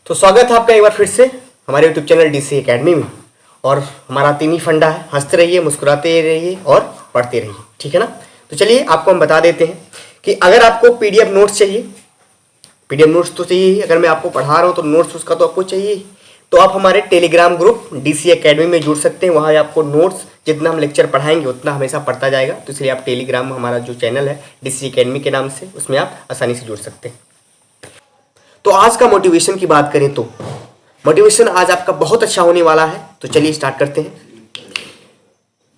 तो स्वागत है आपका एक बार फिर से हमारे यूट्यूब चैनल डीसी एकेडमी में। और हमारा तीन ही फंडा है, हंसते रहिए, मुस्कुराते रहिए और पढ़ते रहिए, ठीक है ना। तो चलिए आपको हम बता देते हैं कि अगर आपको पीडीएफ नोट्स चाहिए, पीडीएफ नोट्स तो चाहिए ही, अगर मैं आपको पढ़ा रहा हूँ तो नोट्स उसका तो आपको चाहिए ही। तो आप हमारे टेलीग्राम ग्रुप डीसी एकेडमी में जुड़ सकते हैं। वहाँ आपको नोट्स जितना हम लेक्चर पढ़ाएंगे उतना हमेशा पढ़ता जाएगा। तो इसलिए आप टेलीग्राम हमारा जो चैनल है डीसी एकेडमी के नाम से, उसमें आप आसानी से जुड़ सकते हैं। तो आज का मोटिवेशन की बात करें तो मोटिवेशन आज आपका बहुत अच्छा होने वाला है। तो चलिए स्टार्ट करते हैं।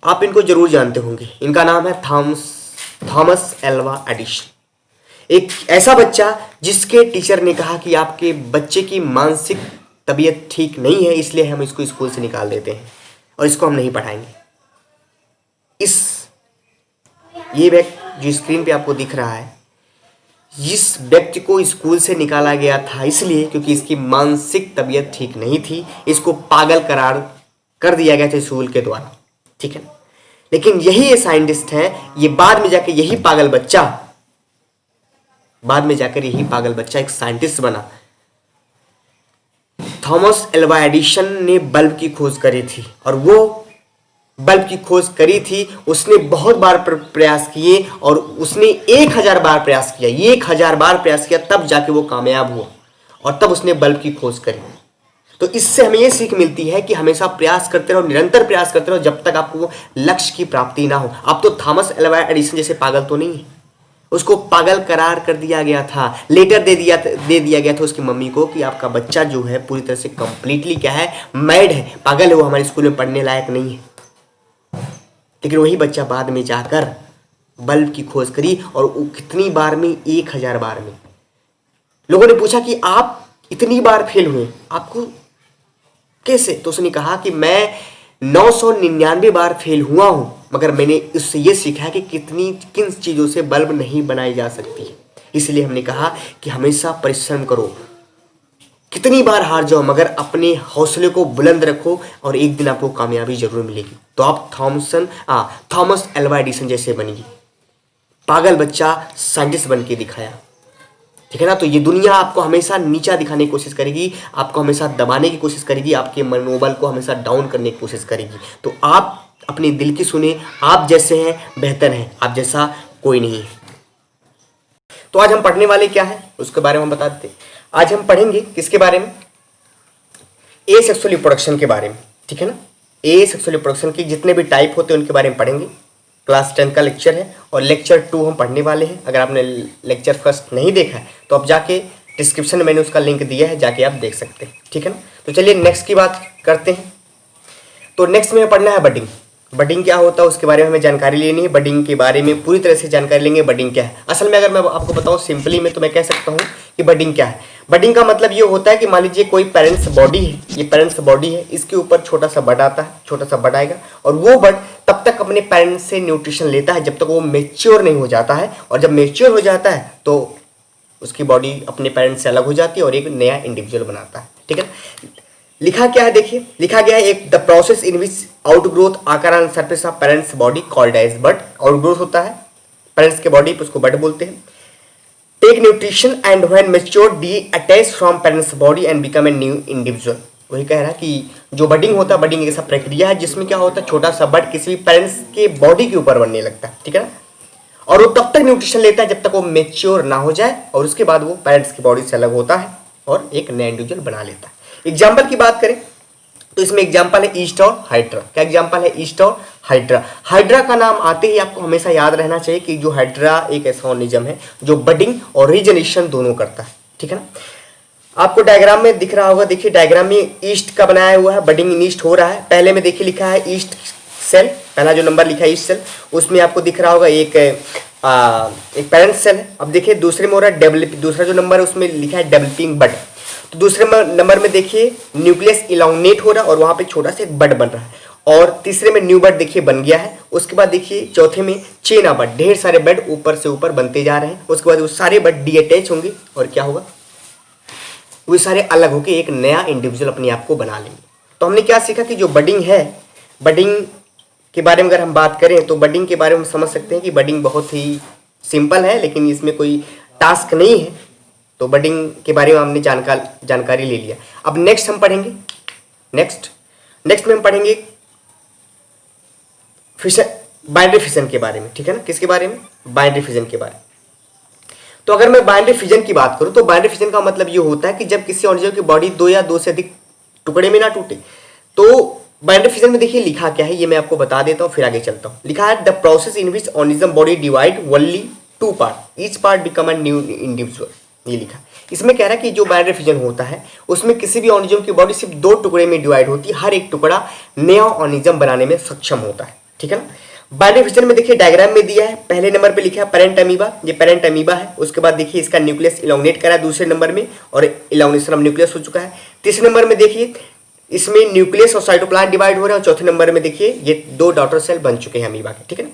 आप इनको जरूर जानते होंगे, इनका नाम है थॉमस एल्वा एडिसन। एक ऐसा बच्चा जिसके टीचर ने कहा कि आपके बच्चे की मानसिक तबीयत ठीक नहीं है, इसलिए हम इसको स्कूल से निकाल देते हैं और इसको हम नहीं पढ़ाएंगे। ये व्यक्ति जो स्क्रीन पे आपको दिख रहा है, इस व्यक्ति को स्कूल से निकाला गया था इसलिए क्योंकि इसकी मानसिक तबीयत ठीक नहीं थी। इसको पागल करार कर दिया गया था स्कूल के द्वारा, ठीक है। लेकिन यही साइंटिस्ट है, ये बाद में जाकर यही पागल बच्चा एक साइंटिस्ट बना। थॉमस एल्वा एडिसन ने बल्ब की खोज करी थी और वो बल्ब की खोज करी थी, उसने बहुत बार प्रयास किए और उसने 1000 बार प्रयास किया, 1000 बार प्रयास किया, तब जाके वो कामयाब हुआ और तब उसने बल्ब की खोज करी। तो इससे हमें ये सीख मिलती है कि हमेशा प्रयास करते रहो, निरंतर प्रयास करते रहो जब तक आपको लक्ष्य की प्राप्ति ना हो। आप तो थॉमस एल्वा एडिसन जैसे पागल तो नहीं है। उसको पागल करार कर दिया गया था, लेटर दे दिया गया था उसकी मम्मी को कि आपका बच्चा जो है पूरी तरह से कंप्लीटली क्या है, मैड है, पागल है, वो हमारे स्कूल में पढ़ने लायक नहीं है। लेकिन वही बच्चा बाद में जाकर बल्ब की खोज करी और कितनी बार में, 1000 बार में। लोगों ने पूछा कि आप इतनी बार फेल हुए, आपको कैसे? तो उसने कहा कि मैं 999 बार फेल हुआ हूं, मगर मैंने इससे यह सीखा है कि किन चीजों से बल्ब नहीं बनाई जा सकती। इसलिए हमने कहा कि हमेशा परिश्रम करो, कितनी बार हार जाओ मगर अपने हौसले को बुलंद रखो और एक दिन आपको कामयाबी जरूर मिलेगी। तो आप थॉमस एल्वा एडिसन जैसे बनिए। पागल बच्चा साइंटिस्ट बन के दिखाया, ठीक है ना। तो ये दुनिया आपको हमेशा नीचा दिखाने की कोशिश करेगी, आपको हमेशा दबाने की कोशिश करेगी, आपके मनोबल को हमेशा डाउन करने की कोशिश करेगी। तो आप अपने दिल की सुने, आप जैसे हैं बेहतर हैं, आप जैसा कोई नहीं है। तो आज हम पढ़ने वाले क्या है उसके बारे में हम बता देते हैं। आज हम पढ़ेंगे किसके बारे में? एसेक्सुअल रिप्रोडक्शन के बारे में, ठीक है ना। एसेक्सुअल रिप्रोडक्शन की जितने भी टाइप होते हैं उनके बारे में पढ़ेंगे। क्लास 10 का लेक्चर है और लेक्चर 2 हम पढ़ने वाले हैं। अगर आपने लेक्चर फर्स्ट नहीं देखा है तो आप जाके डिस्क्रिप्शन में मैंने उसका लिंक दिया है, जाके आप देख सकते हैं, ठीक है ना। तो चलिए नेक्स्ट की बात करते हैं। तो नेक्स्ट में पढ़ना है बडिंग। बडिंग क्या होता है उसके बारे में हमें जानकारी लेनी है। बडिंग के बारे में पूरी तरह से जानकारी लेंगे। बडिंग क्या है असल में, अगर मैं आपको बताऊं सिंपली में, तो मैं कह सकता हूं कि बडिंग क्या है। बडिंग का मतलब ये होता है कि मान लीजिए कोई पेरेंट्स बॉडी है, ये पेरेंट्स बॉडी है, इसके ऊपर छोटा सा बड आता है, छोटा सा बड आएगा और वो बड तब तक अपने पेरेंट्स से न्यूट्रिशन लेता है जब तक वो मेच्योर नहीं हो जाता है। और जब मेच्योर हो जाता है तो उसकी बॉडी अपने पेरेंट्स से अलग हो जाती है और एक नया इंडिविजुअल बनाता है, ठीक है। लिखा क्या है देखिए, लिखा गया है एक the process in which outgrowth आकार on surface of parents body called as bud. Outgrowth होता है पेरेंट्स के बॉडी पे, उसको बड बोलते हैं। Take nutrition and when mature detach from parents body and become a new individual. वही कह रहा है कि जो बडिंग होता है, बडिंग एक ऐसा प्रक्रिया है जिसमें क्या होता है, छोटा सा बड किसी भी पेरेंट्स के बॉडी के ऊपर बनने लगता है, ठीक है ना। और वो तब तक न्यूट्रिशन लेता है जब तक वो मेच्योर ना हो जाए और उसके बाद वो पेरेंट्स की बॉडी से अलग होता है और एक नया इंडिविजुअल बना लेता है। एग्जाम्पल की बात करें तो इसमें एग्जाम्पल है ईस्ट और हाइड्रा। क्या एग्जाम्पल है? ईस्ट और हाइड्रा। हाइड्रा का नाम आते ही आपको हमेशा याद रहना चाहिए कि जो हाइड्रा एक ऐसा ऑर्गेनिज्म है जो बडिंग और रीजनरेशन दोनों करता है, ठीक है ना। आपको डायग्राम में दिख रहा होगा, देखिए डायग्राम में ईस्ट का बनाया हुआ है, बडिंग इन ईस्ट हो रहा है। पहले में देखिए लिखा है ईस्ट सेल, पहला जो नंबर लिखा है ईस्ट सेल, उसमें आपको दिख रहा होगा एक पेरेंट सेल है। अब देखिए दूसरे में हो रहा है डेवलपिंग, दूसरा जो नंबर है उसमें लिखा है डेवलपिंग बड। तो दूसरे नंबर में देखिए न्यूक्लियस इलांगनेट हो रहा है और वहां पे छोटा सा एक बड बन रहा है। और तीसरे में न्यू बड देखिए बन गया है। उसके बाद देखिए चौथे में चेन ऑफ बड, ढेर सारे बड ऊपर से ऊपर बनते जा रहे हैं। उसके बाद वो सारे बड डीअटैच होंगे और क्या होगा, वो सारे अलग होकर एक नया इंडिविजुअल अपने आप को बना लेंगे। तो हमने क्या सीखा कि जो बडिंग है, बडिंग के बारे में अगर हम बात करें तो बडिंग के बारे में समझ सकते हैं कि बडिंग बहुत ही सिंपल है, लेकिन इसमें कोई टास्क नहीं है। तो बडिंग के बारे में हमने जानकारी ले लिया। अब नेक्स्ट हम पढ़ेंगे, नेक्स्ट में हम पढ़ेंगे फिशन, बाइनरी फिजन के बारे में, ठीक है ना। किसके बारे में? बाइनरी फिजन के बारे में। तो अगर मैं बाइनरी फिजन की बात करूं तो बाइनरी फिजन का मतलब ये होता है कि जब किसी ऑर्गेनिज्म की बॉडी दो या दो से अधिक टुकड़े में ना टूटे। तो बाइनरी फिजन में देखिए लिखा क्या है, ये मैं आपको बता देता हूं, फिर आगे चलता हूं। लिखा है the process in which organism body divide only two part, each part become a new individual, ये लिखा। इसमें कह रहा है कि जो बाइनरी फिजन होता है उसमें किसी भी ऑर्गेनिज्म की बॉडी सिर्फ दो टुकड़े में डिवाइड होती है, हर एक टुकड़ा नया ऑर्गेनिज्म बनाने में सक्षम होता है, ठीक है ना। बाइनरी फिजन में देखिए डायग्राम में दिया है, पहले नंबर पे लिखा है पेरेंट अमीबा, ये पेरेंट अमीबा है। उसके बाद देखिए इसका न्यूक्लियस इलोंगेट करा है दूसरे नंबर में, और इलोंगेशन ऑफ न्यूक्लियस हो चुका है। तीसरे नंबर में देखिए इसमें न्यूक्लियस और साइटोप्लाज्म डिवाइड हो रहे हैं, और चौथे नंबर में देखिए ये दो डॉटर सेल बन चुके हैं अमीबा के, ठीक है ना।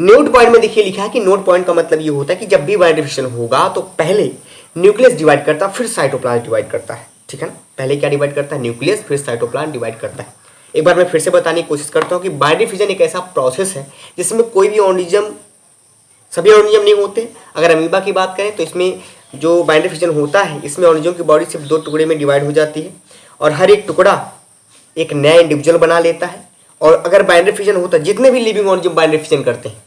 नोट पॉइंट में देखिए लिखा है कि नोट पॉइंट का मतलब ये होता है कि जब भी बाइनरी फिजन होगा तो पहले न्यूक्लियस डिवाइड करता है, फिर साइटोप्लाज्म डिवाइड करता है, ठीक है ना। पहले क्या डिवाइड करता है? न्यूक्लियस, फिर साइटोप्लाज्म डिवाइड करता है। एक बार मैं फिर से बताने की कोशिश करता हूँ कि बाइनरी फिजन एक ऐसा प्रोसेस है जिसमें कोई भी ऑर्गेनिज्म, सभी ऑर्गेनिज्म नहीं होते। अगर अमीबा की बात करें तो इसमें जो बाइनरी फिजन होता है इसमें ऑर्गेनिज्म की बॉडी सिर्फ दो टुकड़े में डिवाइड हो जाती है, और हर एक टुकड़ा एक नया इंडिविजुअल बना लेता है। और अगर बाइनरी फिजन होता है, जितने भी लिविंग ऑर्गेनिज्म बाइनरी फिजन करते हैं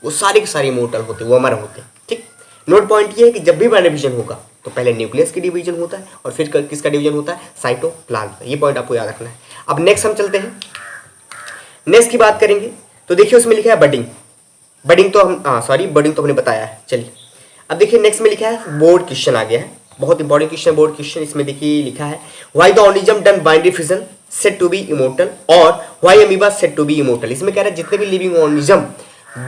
वो सारे के सारे इमॉर्टल होते हैं, वो अमर होते हैं, ठीक। नोट पॉइंट ये है कि जब भी बाइनरी फिजन होगा तो पहले न्यूक्लियस की डिवीजन होता है और फिर किसका डिवीजन होता है? साइटोप्लाज्म। ये पॉइंट आपको याद रखना है। अब नेक्स्ट हम चलते हैं, नेक्स्ट की बात करेंगे। तो देखिए उसमें लिखा है बडिंग, बडिंग तो हमने बताया है। चलिए अब देखिए नेक्स्ट में लिखा है बोर्ड क्वेश्चन आ गया है, बहुत इंपॉर्टेंट क्वेश्चन, बोर्ड क्वेश्चन। इसमें देखिए लिखा है why the organism done binary fission said to be immortal, और why amoeba said to be immortal. इसमें कह रहा है जितने भी लिविंग ऑर्गेनिज्म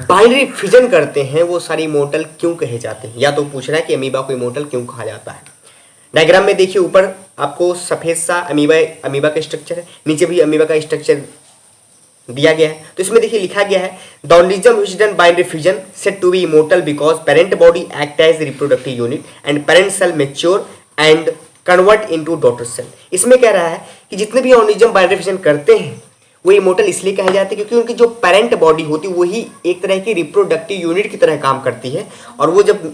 बाइनरी फिजन करते हैं वो सारे इमॉर्टल क्यों कहे जाते हैं, या तो पूछ रहा है कि अमीबा को इमॉर्टल क्यों कहा जाता है। डायग्राम में देखिए ऊपर आपको सफेद सा अमीबा का स्ट्रक्चर है, नीचे भी अमीबा का स्ट्रक्चर दिया गया है। तो इसमें देखिए लिखा गया है the organism which done binary fission said to be immortal because parent body act as reproductive unit and parent cell mature and convert into daughter cell. इसमें कह रहा है कि जितने भी ऑर्गेनिज्म बाइनरी फिजन करते हैं वो इमॉर्टल इसलिए कहे जाते हैं क्योंकि उनकी जो पेरेंट बॉडी होती है वही एक तरह की रिप्रोडक्टिव यूनिट की तरह काम करती है, और वो जब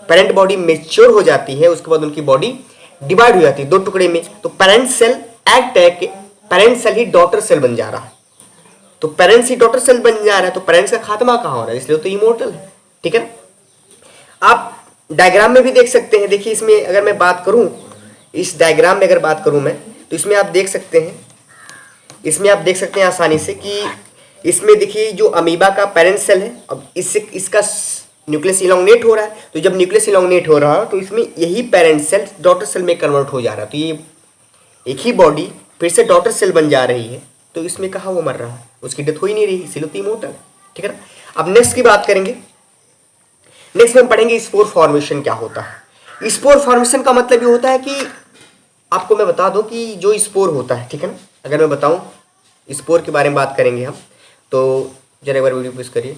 पेरेंट बॉडी मैच्योर हो जाती है उसके बाद उनकी बॉडी डिवाइड हो जाती है दो टुकड़े में, तो पेरेंट सेल एक्ट है कि पेरेंट सेल ही डॉटर सेल बन जा रहा है। तो पेरेंट्स ही डॉटर सेल बन जा रहा है, तो पेरेंट्स का खात्मा कहाँ हो रहा है, इसलिए तो इमॉर्टल है, ठीक है ना। आप डायग्राम में भी देख सकते हैं, देखिए इसमें अगर मैं बात करूं, इस डायग्राम में अगर बात करूं मैं, तो इसमें आप देख सकते हैं, इसमें आप देख सकते हैं आसानी से कि इसमें देखिए जो अमीबा का पेरेंट सेल है, अब इससे इसका न्यूक्लियस इलोंगेट हो रहा है, तो जब न्यूक्लियस इलोंगेट हो रहा है तो इसमें यही पेरेंट सेल डॉटर सेल में कन्वर्ट हो जा रहा है, तो ये एक ही बॉडी फिर से डॉटर सेल बन जा रही है, तो इसमें कहाँ वो मर रहा है, उसकी डेथ हो ही नहीं रही, इसीलिए तो इमॉर्टल है, ठीक है ना। अब नेक्स्ट की बात करेंगे, नेक्स्ट में हम पढ़ेंगे स्पोर फॉर्मेशन क्या होता है। स्पोर फॉर्मेशन का मतलब ये होता है कि आपको मैं बता दूं कि जो स्पोर होता है, ठीक है ना, अगर मैं बताऊं स्पोर के बारे में बात करेंगे हम, तो जरा एक बार वीडियो पुश करिए।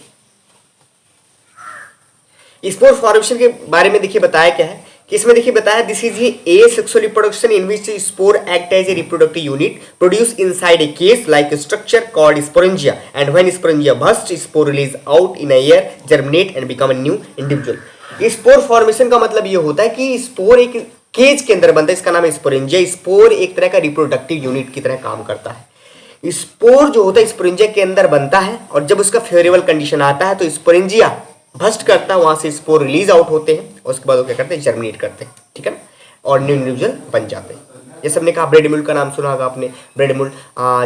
स्पोर फॉर्मेशन के बारे में देखिए बताया क्या है कि इसमें देखिए बताया this is asexual reproduction in which spore act as a reproductive unit produce inside a case like structure called sporangia and when sporangia burst spore release out in air germinate and become a new individual. Spore formation का मतलब ये होता है कि spore एक cage के अंदर बनता है, इसका नाम है स्पोरेंजिया। स्पोर एक तरह का रिप्रोडक्टिव यूनिट की तरह काम करता है। स्पोर जो होता है स्पोरेंजिया के अंदर बनता है, और जब उसका फेवरेबल कंडीशन आता है तो स्पोरेंजिया भस्ट करता है, वहां से स्पोर रिलीज आउट होते हैं, और उसके बाद वो क्या करते हैं, जर्मिनेट करते हैं, ठीक है ना, और न्यू इंडिविजुअल बन जाते हैं। जैसे हमने कहा ब्रेड मिल्क का नाम सुना होगा आपने, ब्रेड मिल्क,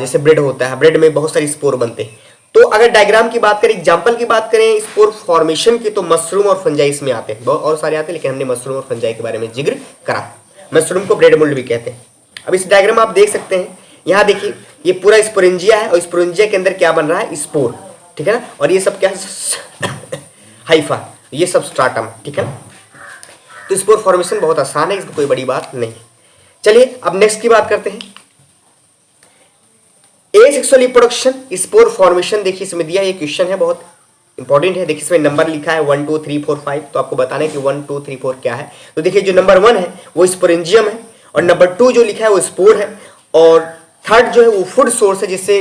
जैसे ब्रेड होता है, ब्रेड में बहुत सारे स्पोर बनते हैं। तो अगर डायग्राम की बात करें, एग्जाम्पल की बात करें स्पोर फॉर्मेशन की, तो मशरूम और फंजाई इसमें आते हैं, बहुत और सारे आते हैं, लेकिन हमने मशरूम और फंजाई के बारे में जिक्र करा। मशरूम को ब्रेड मोल्ड भी कहते हैं। अब इस डायग्राम आप देख सकते हैं, यहाँ देखिए ये पूरा स्पोरेंजिया है, और स्पोरेंजिया के अंदर क्या बन रहा है, स्पोर, ठीक है ना, और ये सब क्या है, हाइफा, ये सब स्ट्राटम, ठीक है ना। तो स्पोर फॉर्मेशन बहुत आसान है, इसमें कोई बड़ी बात नहीं। चलिए अब नेक्स्ट की बात करते हैं, एसेक्सुअल रिप्रोडक्शन स्पोर फॉर्मेशन। देखिए इसमें दिया ये क्वेश्चन है, बहुत इंपॉर्टेंट है। देखिए इसमें नंबर लिखा है 1 2 3 4 5, तो आपको बताना है कि 1 2 3 4 क्या है। तो देखिए जो नंबर 1 है वो स्पोरेंजियम है, और नंबर 2 जो लिखा है वो स्पोर है, और थर्ड जो है वो फूड सोर्स है, जिससे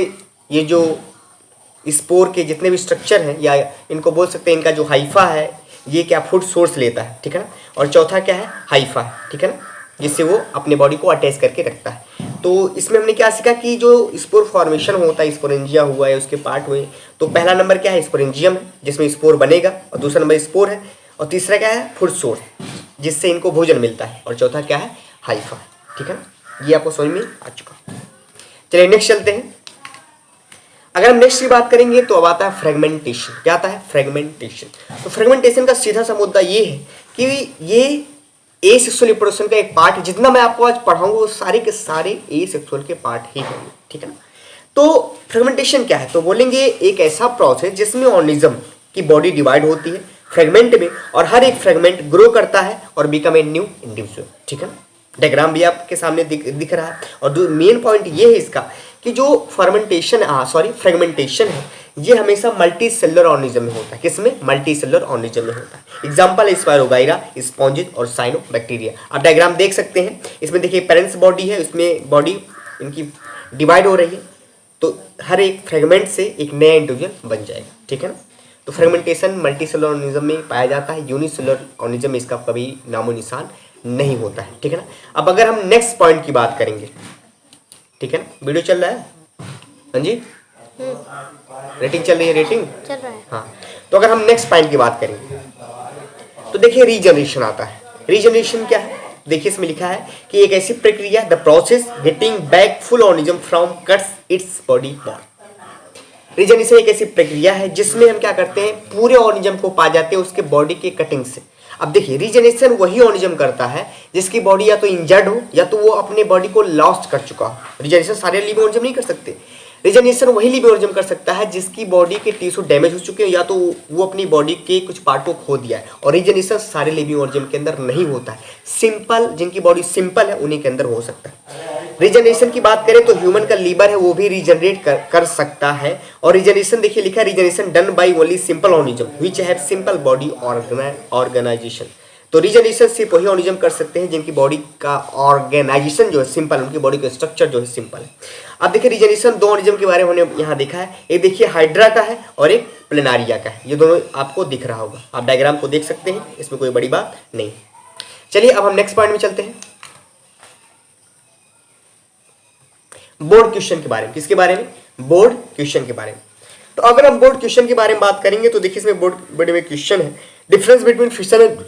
ये जो स्पोर के जितने भी स्ट्रक्चर हैं, या इनको बोल सकते हैं इनका जो हाइफा है, ये क्या फूड सोर्स लेता है, ठीक है ना। और चौथा क्या है, हाइफा, ठीक है ना, जिससे वो अपने बॉडी को अटैच करके रखता है। तो इसमें हमने क्या सीखा कि जो स्पोर फॉर्मेशन होता है, स्पोरेंजिया हुआ है, उसके पार्ट हुए, तो पहला नंबर क्या है, स्पोरेंजियम है जिसमें स्पोर बनेगा, और दूसरा नंबर स्पोर है, और तीसरा क्या है, फूड सोर्स जिससे इनको भोजन मिलता है, और चौथा क्या है, हाइफा, ठीक है ना। ये आपको समझ में आ चुका। चलिए नेक्स्ट चलते हैं। अगर हम नेक्स्ट की बात करेंगे तो अब आता है फ्रेगमेंटेशन। क्या आता है, फ्रेगमेंटेशन। तो फ्रेगमेंटेशन का सीधा सा मुद्दा ये है कि ये ए सेक्सुअल रिप्रोडक्शन का एक पार्ट है। जितना मैं आपको आज पढ़ाऊंगा वो सारे के सारे ए सेक्सुअल के पार्ट ही होंगे, ठीक है ना। तो फ्रेगमेंटेशन क्या है, तो बोलेंगे एक ऐसा प्रोसेस जिसमें ऑर्गेनिज्म की बॉडी डिवाइड होती है फ्रेगमेंट में, और हर एक फ्रेगमेंट ग्रो करता है और बिकम ए न्यू इंडिविजुअल, ठीक है ना। डायग्राम भी आपके सामने दिख रहा है। और मेन पॉइंट ये है इसका कि जो फ्रेगमेंटेशन है ये हमेशा मल्टी सेलुलर ऑर्गेनिज्म में होता है। किसमें, मल्टी सेलुलर ऑर्गेनिज्म में होता है। एग्जांपल है स्पायरोगाइरा, स्पॉन्जिस और साइनोबैक्टीरिया। आप डायग्राम देख सकते हैं, इसमें देखिए पेरेंट्स बॉडी है, इसमें बॉडी इनकी डिवाइड हो रही है, तो हर एक फ्रेगमेंट से एक नया इंडिविजुअल बन जाएगा, ठीक है ना। तो फ्रेगमेंटेशन मल्टी सेलुलर ऑर्गेनिज्म में पाया जाता है, यूनिसेलुलर ऑर्गेनिज्म में इसका कभी नामो निशान नहीं होता है, ठीक है ना। अब अगर हम नेक्स्ट पॉइंट की बात करेंगे, ठीक है ना, वीडियो चल रहा है, हाँ जी, रेटिंग चल रही है, रेटिंग चल रहा है। हाँ। तो अगर हम नेक्स्ट पॉइंट की बात करेंगे तो देखिए रीजनरेशन आता है। रीजनरेशन क्या है, देखिए इसमें लिखा है कि एक ऐसी प्रक्रिया, the process getting back full organism from cuts its body part. Regeneration एक ऐसी प्रक्रिया है जिसमें हम क्या करते हैं, पूरे ऑर्गेनिज्म को पा जाते हैं उसके बॉडी के कटिंग से। अब देखिए रीजनरेशन वही ऑर्गेनिज्म करता है जिसकी बॉडी या तो इंजर्ड हो या तो वो अपने बॉडी को लॉस्ट कर चुका हो। रीजनरेशन सारे लिविंग ऑर्गेनिज्म नहीं कर सकते। रीजनरेशन वही लिविंग ऑर्गेनिज्म कर सकता है जिसकी बॉडी के टिश्यू डैमेज हो चुके हैं या तो वो अपनी बॉडी के कुछ पार्ट को खो दिया है। और रीजनरेशन सारे लिविंग ऑर्गेनिज्म के अंदर नहीं होता है, सिंपल जिनकी बॉडी सिंपल है उन्हीं के अंदर हो सकता है। रीजनरेशन की बात करें तो ह्यूमन का लीवर है वो भी रीजनरेट कर सकता है। और रीजनरेशन देखिए लिखा है, regeneration done by only simple organism which have simple body organisation. तो रीजनरेशन सिर्फ वही ऑर्गेनिज्म कर सकते हैं जिनकी बॉडी का ऑर्गेनाइजेशन जो है सिंपल है, उनकी बॉडी का स्ट्रक्चर जो है सिंपल है। अब देखिए रीजनरेशन दो ऑर्गेनिज्म के बारे में हमने यहाँ देखा है, एक देखिए हाइड्रा का है और एक प्लेनारिया का है। ये दोनों आपको दिख रहा होगा, आप डायग्राम को देख सकते हैं, इसमें कोई बड़ी बात नहीं। चलिए अब हम नेक्स्ट पॉइंट में चलते हैं, बोर्ड क्वेश्चन के बारे में। किसके बारे में, बोर्ड क्वेश्चन के बारे में। तो अगर हम बोर्ड क्वेश्चन के बारे में बात करेंगे तो देखिए इसमें बोर्ड में क्वेश्चन है, difference between fission and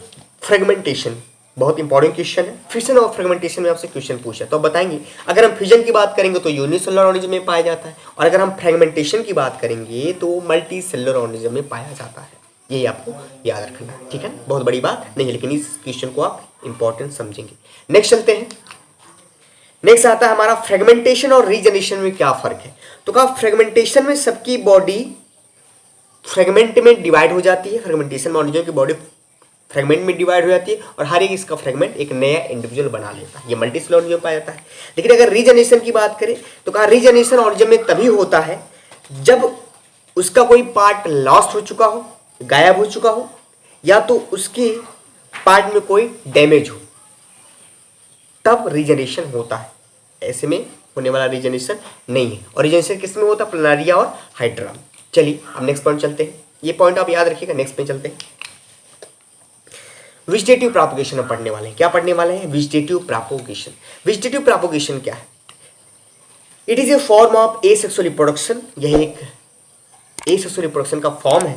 fragmentation. बहुत इंपॉर्टेंट क्वेश्चन है, फिशन और फ्रेगमेंटेशन में आपसे क्वेश्चन पूछा तो आप बताएंगे। अगर हम फिजन की बात करेंगे तो यूनिसेलुलर ऑर्गेनिज्म में पाया जाता है, और अगर हम फ्रेगमेंटेशन की बात करेंगे तो मल्टी सेलुलर ऑर्गेनिज्म में पाया जाता है। यही आपको याद रखना है, ठीक है। बहुत बड़ी बात नहीं है, लेकिन इस क्वेश्चन को आप इंपॉर्टेंट समझेंगे। नेक्स्ट चलते हैं। नेक्स्ट आता है हमारा फ्रेगमेंटेशन और रीजनरेशन में क्या फर्क है। तो कहा फ्रेगमेंटेशन में सबकी बॉडी फ्रेगमेंट में डिवाइड हो जाती है, फ्रेगमेंटेशन में ऑर्गेनिज्म की बॉडी फ्रेगमेंट में डिवाइड हो जाती है और हर एक इसका फ्रेगमेंट एक नया इंडिविजुअल बना लेता है। ये मल्टी सेलुलर ऑर्गेनिज्म पाया जाता है। लेकिन अगर रीजनरेशन की बात करें तो कहा रीजनरेशन ऑर्गेनिज्म में तभी होता है जब उसका कोई पार्ट लॉस्ट हो चुका हो, गायब हो चुका हो, या तो उसके पार्ट में कोई डैमेज हो, तब रीजनरेशन होता है। ऐसे में होने वाला रीजनरेशन नहीं है। और रीजनरेशन किस में होता है, प्लेनारिया और हाइड्रा। चलिए अब नेक्स्ट पॉइंट चलते हैं, ये पॉइंट आप याद रखिएगा। नेक्स्ट पे चलते हैं, वेजिटेटिव प्रोपगेशन हम पढ़ने वाले हैं। क्या पढ़ने वाले हैं, वेजिटेटिव प्रोपगेशन। वेजिटेटिव प्रोपगेशन क्या है, it is a form of asexual reproduction. यह एक एसेक्सुअल रिप्रोडक्शन का फॉर्म है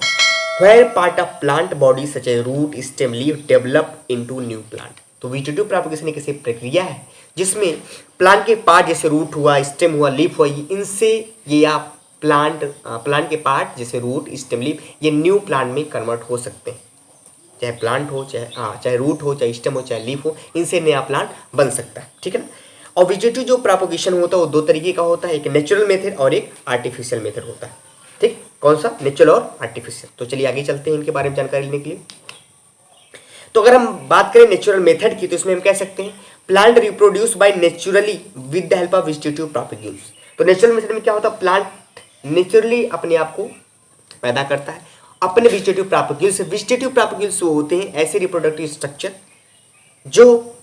where part of plant body such as root, stem, leaf develop into new plant. तो वेजिटेटिव प्रोपगेशन एक ऐसी प्रक्रिया है जिसमें प्लांट के पार्ट जैसे रूट हुआ, स्टेम हुआ, लीफ हुआ, इनसे ये आप प्लांट के पार्ट जैसे रूट, स्टेम, लीफ, ये न्यू प्लांट में कन्वर्ट हो सकते हैं। चाहे प्लांट हो, चाहे रूट हो, चाहे स्टेम हो, चाहे लीफ हो, इनसे नया प्लांट बन सकता है, ठीक है ना। और वेजिटेटिव जो प्रोपगेशन होता है वो दो तरीके का होता है, एक नेचुरल मेथड और एक आर्टिफिशियल मेथड होता है, ठीक। कौन सा, नेचुरल और आर्टिफिशियल। तो चलिए आगे चलते हैं इनके बारे में जानकारी लेने के लिए। तो अगर हम बात करें नेचुरल मेथड की तो इसमें हम कह सकते हैं plant reproduce by naturally with the help of vegetative propagation. तो नेचुरल मेथड में क्या होता है, प्लांट नेचुरली अपने आप को पैदा करता है अपने वेजिटेटिव प्रोपगेशन से। वेजिटेटिव प्रोपगेशन होते हैं ऐसे रिप्रोडक्टिव स्ट्रक्चर जो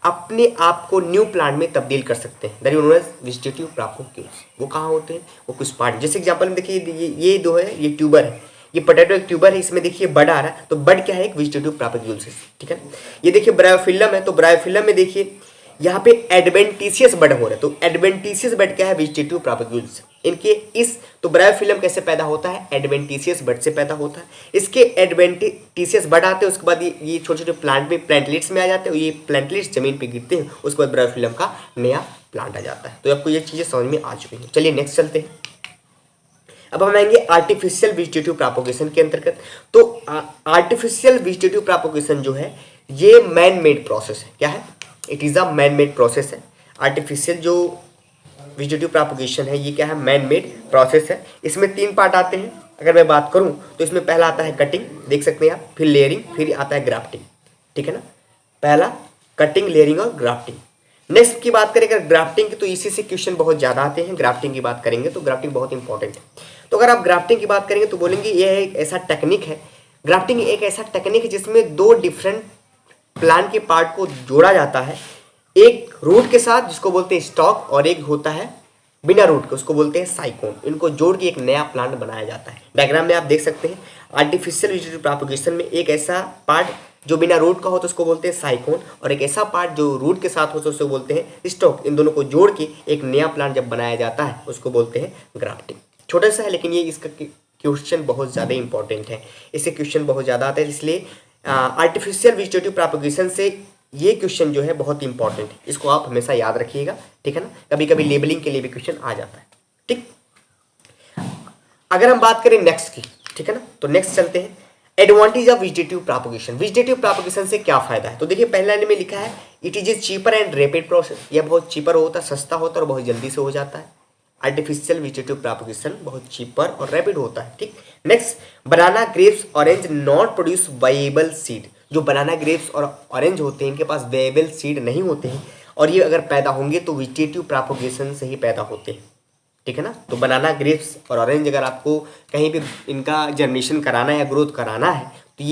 अपने आप को न्यू प्लांट में तब्दील कर सकते हैं, that is known as vegetative propagation. वो कहाँ होते हैं, वो कुछ पार्ट, जैसे एग्जांपल में देखिए ये दो है, ये ट्यूबर है, ये पोटैटो एक ट्यूबर है, इसमें देखिए बड आ रहा है, तो बड क्या है, एक वेजिटेटिव प्रोपेगुलेंस, ठीक है। ये देखिए ब्रायोफिल्लम है, तो ब्रायोफिल्लम में देखिए यहाँ पे एडवेंटिशियस बड हो रहा है, तो एडवेंटिशियस बड क्या है, वेजिटेटिव प्रोपेगुलेंस। इनके इस तो ब्रायोफिल्लम कैसे पैदा होता है, एडवेंटिशियस बड से पैदा होता है। इसके एडवेंटिशियस बड आते हैं, उसके बाद ये छोटे छोटे प्लांट में प्लांटलेट्स में आ जाते हैं, ये प्लांटलेट्स जमीन पे गिरते हैं, उसके बाद ब्रायोफिल्लम का नया प्लांट आ जाता है। तो आपको ये चीज़ें समझ में आ चुकी हैं। चलिए नेक्स्ट चलते हैं। अब हम आएंगे आर्टिफिशियल वेजिटेटिव प्रोपेगेशन के अंतर्गत। तो आर्टिफिशियल वेजिटेटिव प्रोपेगेशन जो है ये मैन मेड प्रोसेस है। क्या है, it is a man made process है। आर्टिफिशियल जो वेजिटेटिव प्रोपेगेशन है ये क्या है, मैन मेड प्रोसेस है। इसमें 3 पार्ट आते हैं। अगर मैं बात करूं तो इसमें पहला आता है कटिंग, देख सकते हैं आप, फिर लेयरिंग, फिर आता है ग्राफ्टिंग, ठीक है ना। पहला कटिंग, लेयरिंग और ग्राफ्टिंग। नेक्स्ट की बात करें अगर ग्राफ्टिंग की, तो इसी से क्वेश्चन बहुत ज़्यादा आते हैं। ग्राफ्टिंग की बात करेंगे तो ग्राफ्टिंग बहुत इंपॉर्टेंट है। तो अगर आप ग्राफ्टिंग की बात करेंगे तो बोलेंगे ये एक ऐसा टेक्निक है, ग्राफ्टिंग एक ऐसा टेक्निक है जिसमें 2 डिफरेंट प्लांट के पार्ट को जोड़ा जाता है, एक रूट के साथ जिसको बोलते हैं स्टॉक, और एक होता है बिना रूट के, उसको बोलते हैं साइकोन। इनको जोड़ के एक नया प्लांट बनाया जाता है। डायग्राम में आप देख सकते हैं आर्टिफिशियल वेजिटेटिव प्रोपेगेशन में एक ऐसा पार्ट जो बिना रूट का हो तो उसको बोलते हैं साइकोन, और एक ऐसा पार्ट जो रूट के साथ हो तो उसको बोलते हैं स्टॉक। इन दोनों को जोड़ के एक नया प्लांट जब बनाया जाता है उसको बोलते हैं ग्राफ्टिंग। छोटा सा है लेकिन ये इसका क्वेश्चन बहुत ज़्यादा इंपॉर्टेंट है, इससे क्वेश्चन बहुत ज़्यादा आता है, इसलिए आर्टिफिशियल वेजिटेटिव प्रोपेगेशन से ये क्वेश्चन जो है बहुत इंपॉर्टेंट है, इसको आप हमेशा याद रखिएगा, ठीक है ना। कभी कभी लेबलिंग के लिए भी क्वेश्चन आ जाता है, ठीक। अगर हम बात करें नेक्स्ट की, ठीक है ना, तो नेक्स्ट चलते हैं advantage of vegetative propagation. Vegetative propagation से क्या फायदा है, तो देखिए पहले लाइन में लिखा है it is A cheaper and rapid process. यह बहुत चीपर होता है, सस्ता होता है और बहुत जल्दी से हो जाता है। आर्टिफिशियल वेजिटेटिव प्रोपेगेशन बहुत चीपर और रैपिड होता है, ठीक। Next, banana, grapes, orange not produce viable seed. जो बनाना, ग्रेप्स और ऑरेंज होते हैं इनके पास वाइएबल सीड नहीं होते हैं, और ये अगर पैदा होंगे तो वेजिटेटिव प्रोपेगेशन से ही पैदा होते हैं, ठीक है ना। तो बनाना, ग्रेप्स और ऑरेंज अगर आपको कहीं भी इनका जर्मिनेशन कराना है या ग्रोथ कराना है तो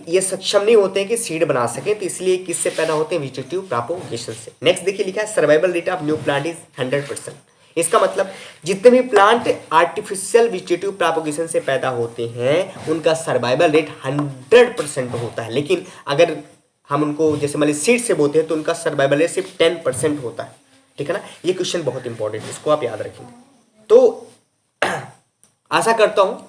ये सक्षम नहीं होते हैं कि सीड बना सकें, तो इसलिए किससे पैदा होते हैं, वेजिटेटिव प्रोपेगेशन से। नेक्स्ट देखिए लिखा है survival rate of new plant is 100%। इसका मतलब जितने भी प्लांट आर्टिफिशियल वेजिटेटिव प्रोपेगेशन से पैदा होते हैं उनका सर्वाइवल रेट 100% होता है, लेकिन अगर हम उनको जैसे मान लीजिए सीड से बोते हैं तो उनका सर्वाइवल रेट सिर्फ 10% होता है, ठीक है ना। ये क्वेश्चन बहुत इंपॉर्टेंट है, इसको आप याद रखेंगे। तो आशा करता हूँ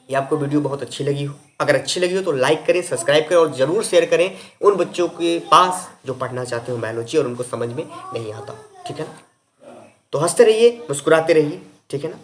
ये आपको वीडियो बहुत अच्छी लगी हो। अगर अच्छी लगी हो तो लाइक करें, सब्सक्राइब करें और ज़रूर शेयर करें उन बच्चों के पास जो पढ़ना चाहते हो बायोलॉजी और उनको समझ में नहीं आता, ठीक है ना। तो हंसते रहिए, मुस्कुराते रहिए, ठीक है ना।